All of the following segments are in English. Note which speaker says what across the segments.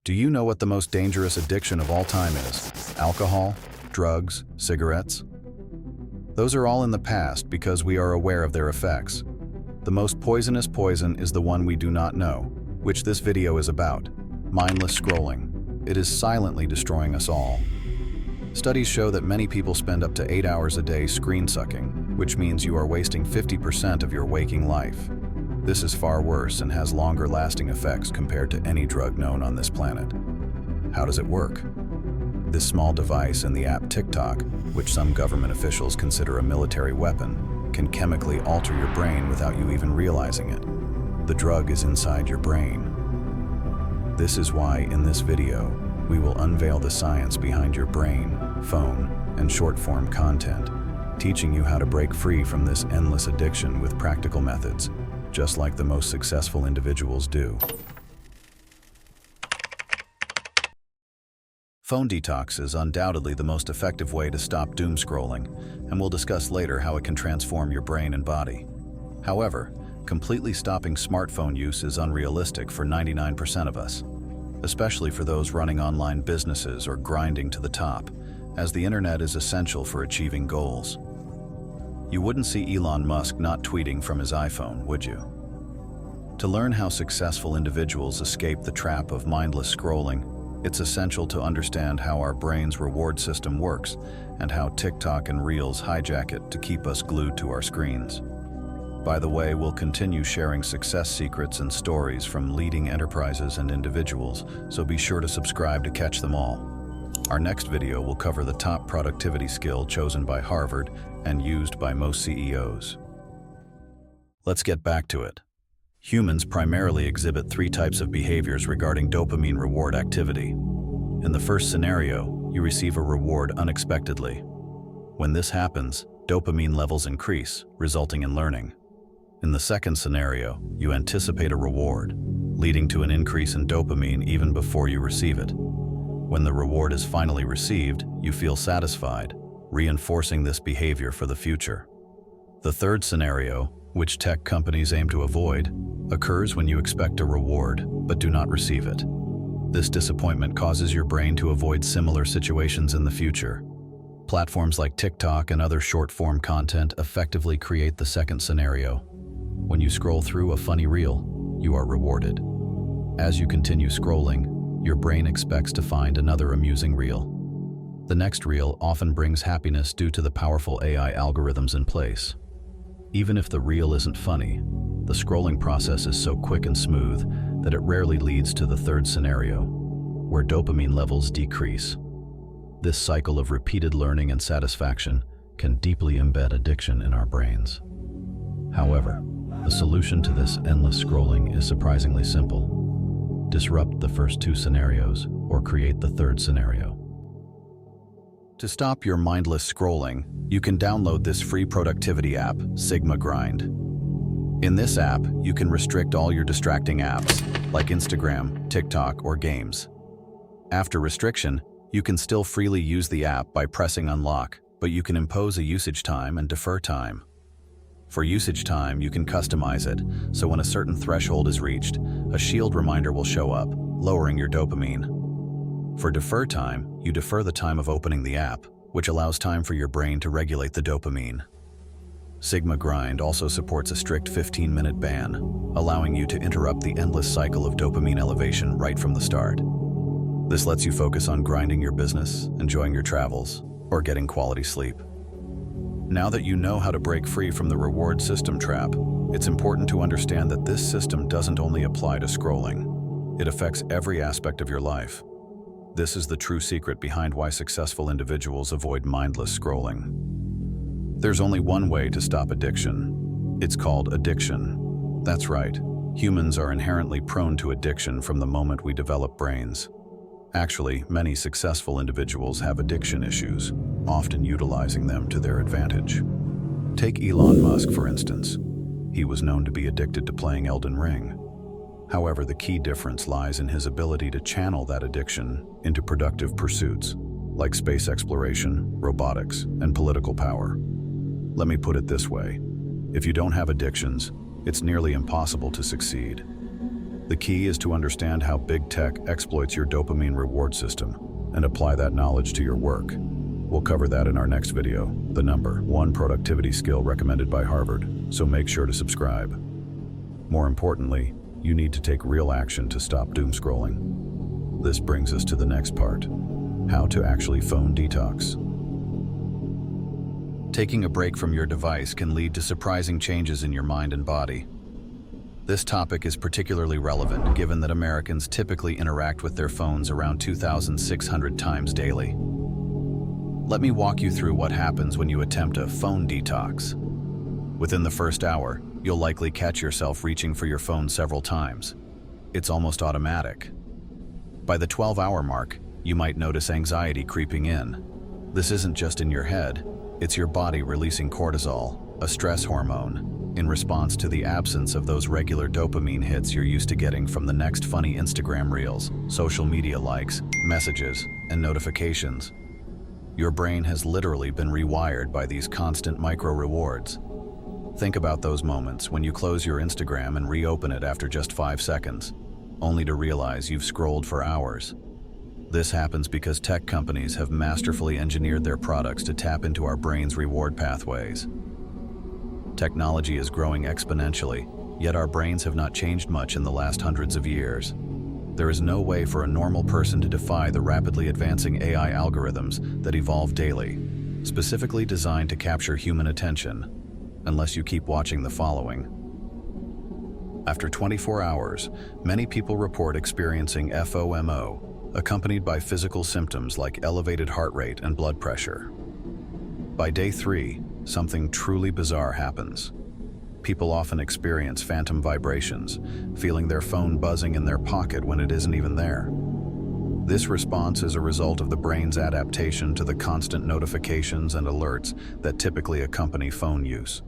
Speaker 1: Do you know what the most dangerous addiction of all time is? Alcohol, drugs, cigarettes? Those are all in the past because we are aware of their effects. The most poisonous poison is the one we do not know, which this video is about: mindless scrolling. It is silently destroying us all. Studies show that many people spend up to 8 hours a day screen sucking, which means you are wasting 50% of your waking life. This is far worse and has longer lasting effects compared to any drug known on this planet. How does it work? This small device in the app TikTok, which some government officials consider a military weapon, can chemically alter your brain without you even realizing it. The drug is inside your brain. This is why in this video, we will unveil the science behind your brain, phone, and short-form content, teaching you how to break free from this endless addiction with practical methods, just like the most successful individuals do. Phone detox is undoubtedly the most effective way to stop doom scrolling, and we'll discuss later how it can transform your brain and body. However, completely stopping smartphone use is unrealistic for 99% of us, especially for those running online businesses or grinding to the top, as the internet is essential for achieving goals. You wouldn't see Elon Musk not tweeting from his iPhone, would you? To learn how successful individuals escape the trap of mindless scrolling, it's essential to understand how our brain's reward system works and how TikTok and Reels hijack it to keep us glued to our screens. By the way, we'll continue sharing success secrets and stories from leading enterprises and individuals, so be sure to subscribe to catch them all. Our next video will cover the top productivity skill chosen by Harvard and used by most CEOs. Let's get back to it. Humans primarily exhibit 3 types of behaviors regarding dopamine reward activity. In the first scenario, you receive a reward unexpectedly. When this happens, dopamine levels increase, resulting in learning. In the second scenario, you anticipate a reward, leading to an increase in dopamine even before you receive it. When the reward is finally received, you feel satisfied, reinforcing this behavior for the future. The third scenario, which tech companies aim to avoid, occurs when you expect a reward but do not receive it. This disappointment causes your brain to avoid similar situations in the future. Platforms like TikTok and other short-form content effectively create the second scenario. When you scroll through a funny reel, you are rewarded. As you continue scrolling, your brain expects to find another amusing reel. The next reel often brings happiness due to the powerful AI algorithms in place. Even if the reel isn't funny, the scrolling process is so quick and smooth that it rarely leads to the third scenario, where dopamine levels decrease. This cycle of repeated learning and satisfaction can deeply embed addiction in our brains. However, the solution to this endless scrolling is surprisingly simple. Disrupt the first 2 scenarios or create the third scenario. To stop your mindless scrolling, you can download this free productivity app, SigmaGrind. In this app, you can restrict all your distracting apps, like Instagram, TikTok, or games. After restriction, you can still freely use the app by pressing unlock, but you can impose a usage time and defer time. For usage time, you can customize it, so when a certain threshold is reached, a shield reminder will show up, lowering your dopamine. For defer time, you defer the time of opening the app, which allows time for your brain to regulate the dopamine. SigmaGrind also supports a strict 15-minute ban, allowing you to interrupt the endless cycle of dopamine elevation right from the start. This lets you focus on grinding your business, enjoying your travels, or getting quality sleep. Now that you know how to break free from the reward system trap, it's important to understand that this system doesn't only apply to scrolling. It affects every aspect of your life. This is the true secret behind why successful individuals avoid mindless scrolling. There's only one way to stop addiction. It's called addiction. That's right, humans are inherently prone to addiction from the moment we develop brains. Actually, many successful individuals have addiction issues, often utilizing them to their advantage. Take Elon Musk, for instance. He was known to be addicted to playing Elden Ring. However, the key difference lies in his ability to channel that addiction into productive pursuits, like space exploration, robotics, and political power. Let me put it this way: if you don't have addictions, it's nearly impossible to succeed. The key is to understand how big tech exploits your dopamine reward system and apply that knowledge to your work. We'll cover that in our next video, the number 1 productivity skill recommended by Harvard, so make sure to subscribe. More importantly, you need to take real action to stop doom scrolling. This brings us to the next part, how to actually phone detox. Taking a break from your device can lead to surprising changes in your mind and body. This topic is particularly relevant given that Americans typically interact with their phones around 2,600 times daily. Let me walk you through what happens when you attempt a phone detox. Within the first hour, you'll likely catch yourself reaching for your phone several times. It's almost automatic. By the 12-hour mark, you might notice anxiety creeping in. This isn't just in your head, it's your body releasing cortisol, a stress hormone, in response to the absence of those regular dopamine hits you're used to getting from the next funny Instagram reels, social media likes, messages, and notifications. Your brain has literally been rewired by these constant micro-rewards. Think about those moments when you close your Instagram and reopen it after just 5 seconds, only to realize you've scrolled for hours. This happens because tech companies have masterfully engineered their products to tap into our brain's reward pathways. Technology is growing exponentially, yet our brains have not changed much in the last hundreds of years. There is no way for a normal person to defy the rapidly advancing AI algorithms that evolve daily, specifically designed to capture human attention, unless you keep watching the following. After 24 hours, many people report experiencing FOMO, accompanied by physical symptoms like elevated heart rate and blood pressure. By day 3, something truly bizarre happens. People often experience phantom vibrations, feeling their phone buzzing in their pocket when it isn't even there. This response is a result of the brain's adaptation to the constant notifications and alerts that typically accompany phone use.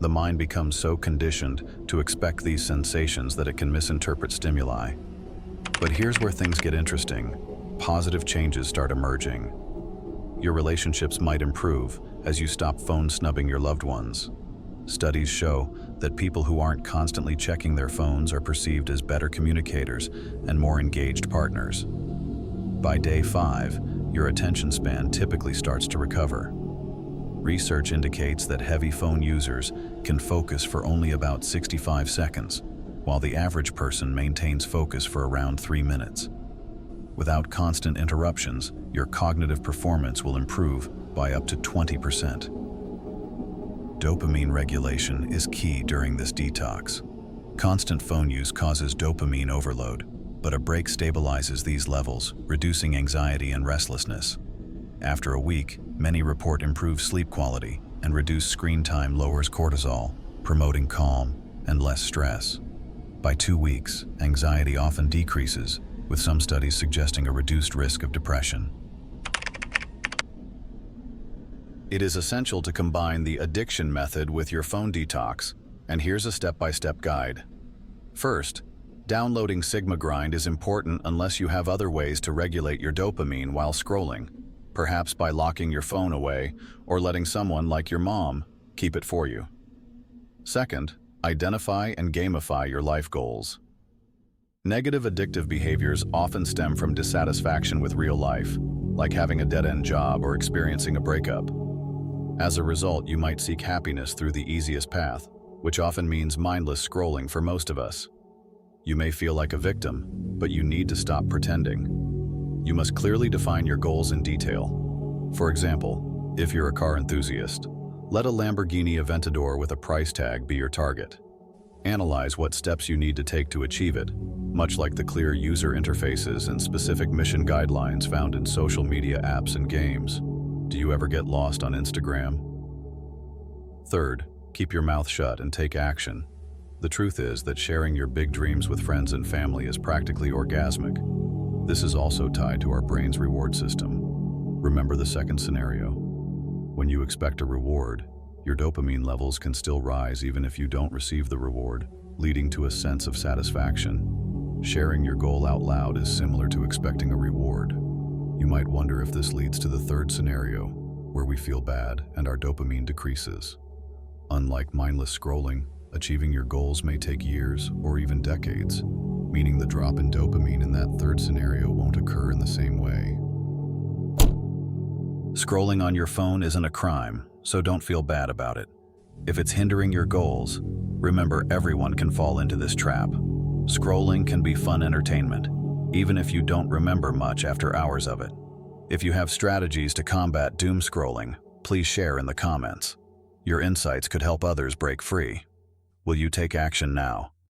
Speaker 1: The mind becomes so conditioned to expect these sensations that it can misinterpret stimuli. But here's where things get interesting. Positive changes start emerging. Your relationships might improve as you stop phone snubbing your loved ones. Studies show that people who aren't constantly checking their phones are perceived as better communicators and more engaged partners. By day 5, your attention span typically starts to recover. Research indicates that heavy phone users can focus for only about 65 seconds, while the average person maintains focus for around 3 minutes. Without constant interruptions, your cognitive performance will improve by up to 20%. Dopamine regulation is key during this detox. Constant phone use causes dopamine overload, but a break stabilizes these levels, reducing anxiety and restlessness. After a week, many report improved sleep quality, and reduced screen time lowers cortisol, promoting calm and less stress. By 2 weeks, anxiety often decreases, with some studies suggesting a reduced risk of depression. It is essential to combine the addiction method with your phone detox, and here's a step-by-step guide. First, downloading SigmaGrind is important unless you have other ways to regulate your dopamine while scrolling, perhaps by locking your phone away or letting someone like your mom keep it for you. Second, identify and gamify your life goals. Negative addictive behaviors often stem from dissatisfaction with real life, like having a dead-end job or experiencing a breakup. As a result, you might seek happiness through the easiest path, which often means mindless scrolling for most of us. You may feel like a victim, but you need to stop pretending. You must clearly define your goals in detail. For example, if you're a car enthusiast, let a Lamborghini Aventador with a price tag be your target. Analyze what steps you need to take to achieve it, much like the clear user interfaces and specific mission guidelines found in social media apps and games. Do you ever get lost on Instagram? Third, keep your mouth shut and take action. The truth is that sharing your big dreams with friends and family is practically orgasmic. This is also tied to our brain's reward system. Remember the second scenario. When you expect a reward, your dopamine levels can still rise even if you don't receive the reward, leading to a sense of satisfaction. Sharing your goal out loud is similar to expecting a reward. You might wonder if this leads to the third scenario, where we feel bad and our dopamine decreases. Unlike mindless scrolling, achieving your goals may take years or even decades. meaning the drop in dopamine in that third scenario won't occur in the same way. Scrolling on your phone isn't a crime, so don't feel bad about it. If it's hindering your goals, remember everyone can fall into this trap. Scrolling can be fun entertainment, even if you don't remember much after hours of it. If you have strategies to combat doom scrolling, please share in the comments. Your insights could help others break free. Will you take action now?